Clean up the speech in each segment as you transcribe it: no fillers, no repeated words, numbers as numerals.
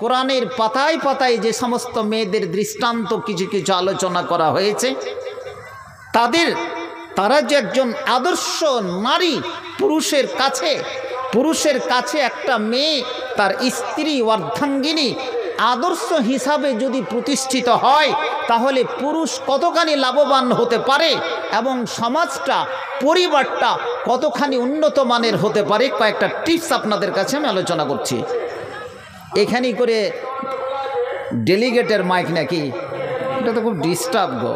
কোরআনের পাতায় পাতায় যে সমস্ত মেয়েদের দৃষ্টান্ত কিছু কিছু আলোচনা করা হয়েছে, তারা যে একজন আদর্শ নারী, পুরুষের কাছে একটা মেয়ে তার স্ত্রী অর্ধাঙ্গিনী আদর্শ হিসাবে যদি প্রতিষ্ঠিত হয়, তাহলে পুরুষ কতখানি লাভবান হতে পারে এবং সমাজটা, পরিবারটা কতখানি উন্নত মানের হতে পারে। কয়েকটা টিপস আপনাদের কাছে আমি আলোচনা করছি। এখানেই করে ডেলিগেটের মাইক নাকি? এটা তো খুব ডিস্টার্ব গো।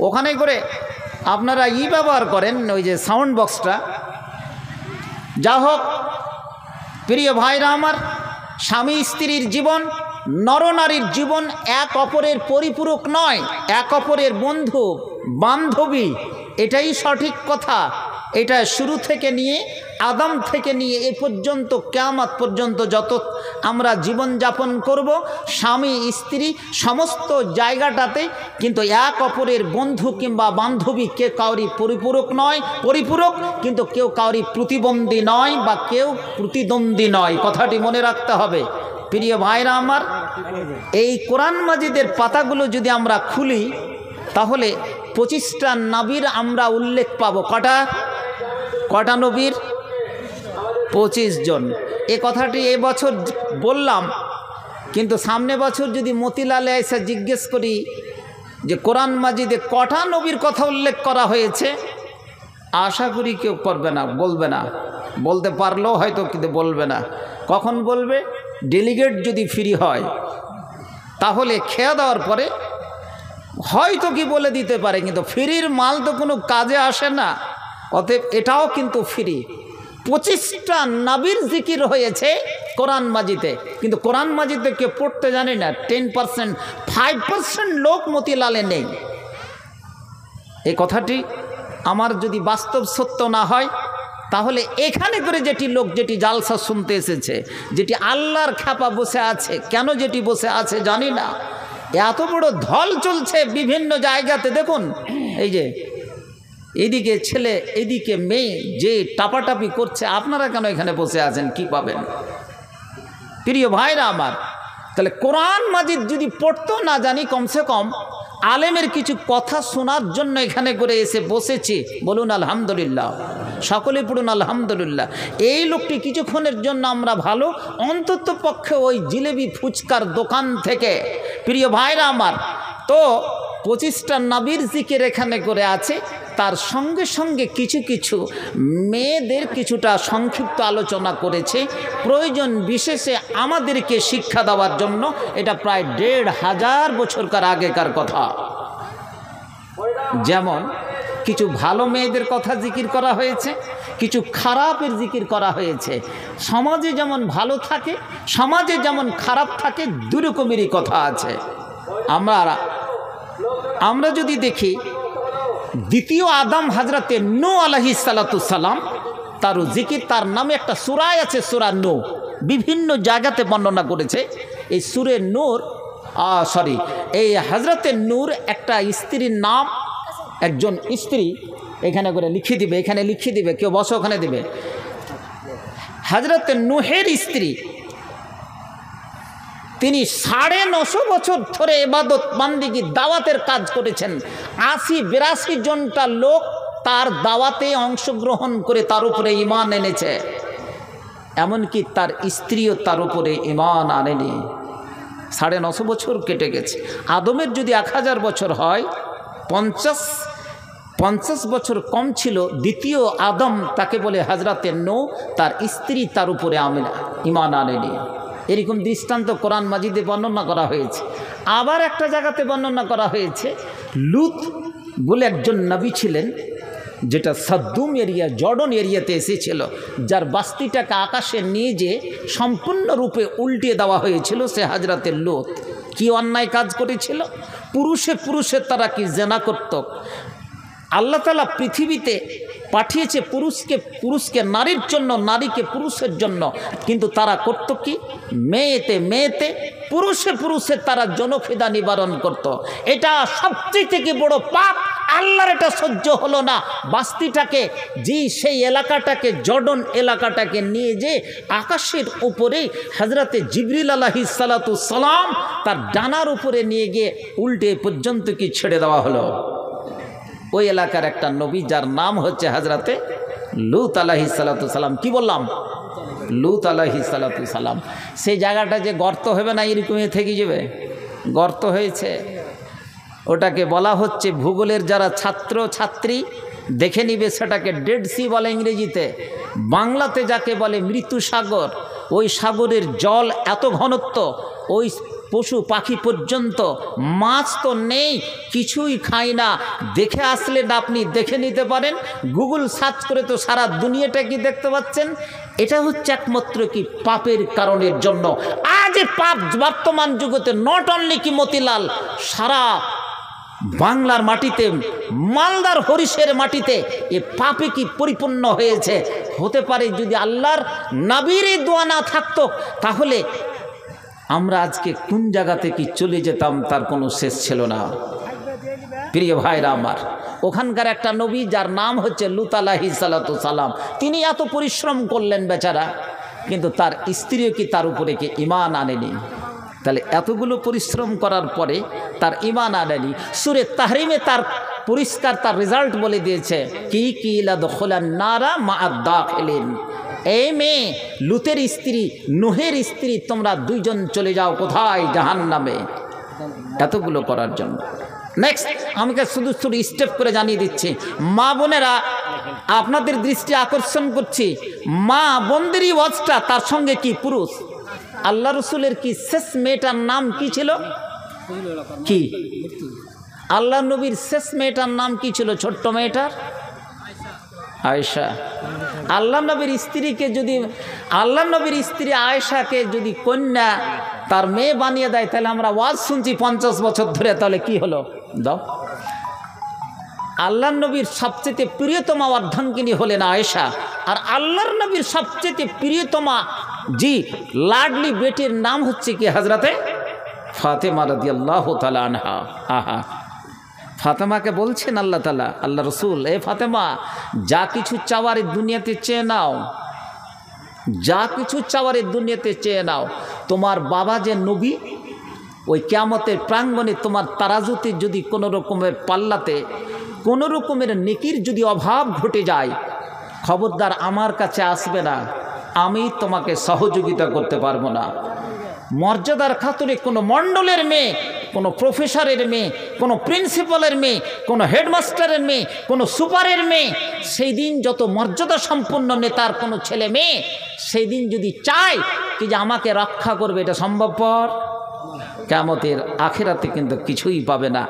ওখানে করে আপনারা ব্যবহার করেন ওই যে সাউন্ড বক্সটা। যা হোক প্রিয় ভাইরা আমার, স্বামী স্ত্রীর জীবন, নরনারীর জীবন এক অপরের পরিপূরক নয়, এক অপরের বন্ধু বান্ধবী, এটাই সঠিক কথা। এটা শুরু থেকে নিয়ে আদম থেকে নিয়ে এ পর্যন্ত কিয়ামত পর্যন্ত যত আমরা জীবনযাপন করব, স্বামী স্ত্রী সমস্ত জায়গাটাতে কিন্তু এক অপরের বন্ধু কিংবা বান্ধবী। কেউ কাউরি পরিপূরক নয়, পরিপূরক, কিন্তু কেউ কাউরি প্রতিবন্ধী নয় বা কেউ প্রতিদ্বন্দ্বী নয়। কথাটি মনে রাখতে হবে প্রিয় ভাইরা আমার। এই কোরআন মাজিদের পাতাগুলো যদি আমরা খুলি, তাহলে 25টা নবীর আমরা উল্লেখ পাবো। কটা নবীর? 25 জন। এ কথাটি এবছর বললাম, কিন্তু সামনে বছর যদি মতিলালে এসে জিজ্ঞেস করি যে কোরআন মাজিদে কটা নবীর কথা উল্লেখ করা হয়েছে, আশা করি কেউ করবে না, বলবে না। বলতে পারলেও হয়তো কিন্তু বলবে না। কখন বলবে? ডেলিগেট যদি ফ্রি হয়, তাহলে খেয়ে দেওয়ার পরে হয়তো কি বলে দিতে পারে, কিন্তু ফ্রির মাল তো কোনো কাজে আসে না। অতএব এটাও কিন্তু ফ্রি। 25টা নবীর জিকির হয়েছে কোরআন মাজিদে, কিন্তু কোরআন মাজিদে কেউ পড়তে জানে না। 10%, 5% লোক মতিলালে নেই। এই কথাটি আমার যদি বাস্তব সত্য না হয়, তাহলে এখানে করে যেটি জালসা শুনতে এসেছে, যেটি আল্লাহর খ্যাপা বসে আছে, কেন যেটি বসে আছে জানি না। এত বড় ধল চলছে বিভিন্ন জায়গাতে। দেখুন, এই যে এদিকে ছেলে এদিকে মেয়ে যে টাপাটাপি করছে, আপনারা কেন এখানে বসে আছেন? কি পাবেন? প্রিয় ভাইরা আমার, তাহলে কোরআন মাজিদ যদি পড়তেও না জানি, কমসে কম আলেমের কিছু কথা শোনার জন্য এখানে করে এসে বসেছি। বলুন আলহামদুলিল্লাহ, সকলে পড়ুন আলহামদুলিল্লাহ। এই লোকটি কিছুক্ষণের জন্য আমরা ভালো, অন্তত পক্ষে ওই জিলেবি ফুচকার দোকান থেকে। প্রিয় ভাইরা আমার, তো 25টা নবীর জিকির এখানে করে আছে, তার সঙ্গে সঙ্গে কিছু কিছু মেয়েদের কিছুটা সংক্ষিপ্ত আলোচনা করেছে প্রয়োজন বিশেষে আমাদেরকে শিক্ষা দেওয়ার জন্য। এটা প্রায় 1500 বছরকার আগেকার কথা। যেমন কিছু ভালো মেয়েদের কথা জিকির করা হয়েছে, কিছু খারাপের জিকির করা হয়েছে। সমাজে যেমন ভালো থাকে, সমাজে যেমন খারাপ থাকে, দুই রকমেরই কথা আছে। আমরা যদি দেখি, দ্বিতীয় আদম হজরতে নূহ আলাইহিস সালাতুস সালাম, তারও জিকির, তার নামে একটা সূরা আছে, সূরা নূহ। বিভিন্ন জায়গাতে বর্ণনা করেছে এই সূরা নূর, এই হজরতে নূর একটা স্ত্রীর নাম, একজন স্ত্রী এখানে করে লিখিয়ে দিবে, এখানে লিখিয়ে দিবে, কেউ বসে ওখানে দিবে। হজরতে নূহের স্ত্রী, তিনি 950 বছর ধরে ইবাদত বান্দিগি দাওয়াতের কাজ করেছেন। 80-82 জনটা লোক তার দাওয়াতে অংশগ্রহণ করে তার উপরে ঈমান এনেছে। এমনকি তার স্ত্রীও তার উপরে ঈমান আনেনি। 950 বছর কেটে গেছে। আদমের যদি 1000 বছর হয়, 50 বছর কম ছিল দ্বিতীয় আদম, তাকে বলে হজরতে নূহ, তার স্ত্রী তার উপরে ঈমান আনেনি। এরকম দৃষ্টান্ত কোরআন মাজিদে বর্ণনা করা হয়েছে। আবার একটা জায়গাতে বর্ণনা করা হয়েছে, লুত বলে একজন নবী ছিলেন, যেটা সাদ্দুম এরিয়া, জর্ডন এরিয়াতে এসেছিল, যার বাস্তিটাকে আকাশে নিয়ে যে সম্পূর্ণরূপে উল্টিয়ে দেওয়া হয়েছিল। সে হজরতে লুত কি অন্যায় কাজ করেছিল! পুরুষে তারা কি জেনা করত। আল্লাহ তাআলা পৃথিবীতে পাঠিয়েছে পুরুষকে নারীর জন্য, নারীকে পুরুষের জন্য। কিন্তু তারা করত কি? মেয়েতে পুরুষে তারা জনখিদা নিবারণ করত। এটা সবচেয়ে থেকে বড় পাপ। আল্লাহর এটা সহ্য হলো না। বাস্তিটাকে সেই এলাকাটাকে, জর্ডন এলাকাটাকে নিয়ে যে আকাশের উপরে হযরতে জিবরিল আলাইহিস সালাতু সালাম তার ডানার উপরে নিয়ে গিয়ে উল্টে পর্যন্ত কি ছেড়ে দেওয়া হলো। ওই এলাকার একটা নবী যার নাম হচ্ছে হযরতে লূত আলাইহিস সালাতু সালাম। কি বললাম? লূত আলাইহিস সালাতু সালাম। সেই জায়গাটা যে গর্ত হবে না, এরকমই থেকে যাবে, গর্ত হয়েছে। ওটাকে বলা হচ্ছে, ভূগোলের যারা ছাত্র ছাত্রী দেখে নিবে, সেটাকে ডেড সি বলে ইংরেজিতে, বাংলাতে যাকে বলে মৃত্যু সাগর। ওই সাগরের জল এত ঘনত্ব, ওই পশু পাখি পর্যন্ত, মাছ তো নেই, কিছুই খায় না। দেখে আসলেন, আপনি দেখে নিতে পারেন, গুগল সার্চ করে তো সারা দুনিয়াটা কি দেখতে পাচ্ছেন। এটা হচ্ছে একমাত্র কি পাপের কারণের জন্য। আজ পাপ বর্তমান যুগতে নট অনলি কি মতিলাল, সারা বাংলার মাটিতে, মালদার হরিশের মাটিতে এ পাপে কি পরিপূর্ণ হয়েছে। হতে পারে যদি আল্লাহর নবীর দোয়া না থাকতো, তাহলে আমরা আজকে কোন জায়গাতে কি চলে যেতাম তার কোনো শেষ ছিল না। প্রিয় ভাইরা আমার, ওখানকার একটা নবী যার নাম হচ্ছে লূত আলাইহিস সালাতু সালাম, তিনি এত পরিশ্রম করলেন বেচারা, কিন্তু তার স্ত্রীও কি তার উপরে কি ঈমান আনেনি। তাহলে এতগুলো পরিশ্রম করার পরে তার ঈমান আনেনি। সূরা তাহরিমে তার পরিষ্কার তার রেজাল্ট বলে দিয়েছে, কি লাদখুলান নারা মা'আদ দাখিলিন। এই মেয়ে, লূতের স্ত্রী, নূহের স্ত্রী, তোমরা দুইজন চলে যাও কোথায়? জাহান্নামে। এতগুলো করার জন্য। নেক্সট আমাকে শুধু স্টেপ করে জানিয়ে দিচ্ছি, মা বোনেরা আপনাদের দৃষ্টি আকর্ষণ করছি, মা বোনদেরই ওয়াজটা, তার সঙ্গে কি পুরুষ। আল্লাহ রসুলের কি শেষ মেয়েটার নাম কি ছিল? কি আল্লাহ নবীর শেষ মেয়েটার নাম কি ছিল? ছোট্ট মেয়েটার আয়েশা। আল্লাহ নবীর স্ত্রীকে যদি, আল্লাহ নবীর স্ত্রী আয়েশাকে যদি কন্যা তার মেয়ে বানিয়ে দেয়, তাহলে আমরা ওয়াজ শুনছি 50 বছর ধরে, তাহলে কি হলো? দাও। আল্লাহ নবীর সবচেয়ে প্রিয়তমা অর্ধাঙ্গিনী হলেন আয়েশা, আর আল্লাহর নবীর সবচেয়ে প্রিয়তমা লাডলি বেটির নাম হচ্ছে কি? হযরতে ফাতেমা রাদিয়াল্লাহু তাআলা আনহা। আহা, ফাতেমাকে বলছেন আল্লাহ তাআলা, আল্লাহ রসুল, এ ফাতেমা, যা কিছু চাওয়ার দুনিয়াতে চেয়ে নাও, যা কিছু চাওয়ার দুনিয়াতে চেয়ে নাও। তোমার বাবা যে নবী, ওই কিয়ামতের প্রাঙ্গণে তোমার তারাজুতে যদি কোনো রকমের পাল্লাতে কোনো রকমের নেকির যদি অভাব ঘটে যায়, খবরদার আমার কাছে আসবে না, আমি তোমাকে সহযোগিতা করতে পারবো না। মর্যাদার খাতিরে কোনো মণ্ডলের মেয়ে, কোনো প্রফেসরের মেয়ে, কোনো প্রিন্সিপালের মেয়ে, কোনো হেডমাস্টারের মেয়ে, কোনো সুপারের মেয়ে, সেই দিন যত মর্যাদা সম্পন্ন নেতার কোনো ছেলে মেয়ে সেই দিন যদি চায় কি যে আমাকে রক্ষা করবে, এটা সম্ভবপর? কিয়ামতের আখিরাতে কিন্তু কিছুই পাবে না।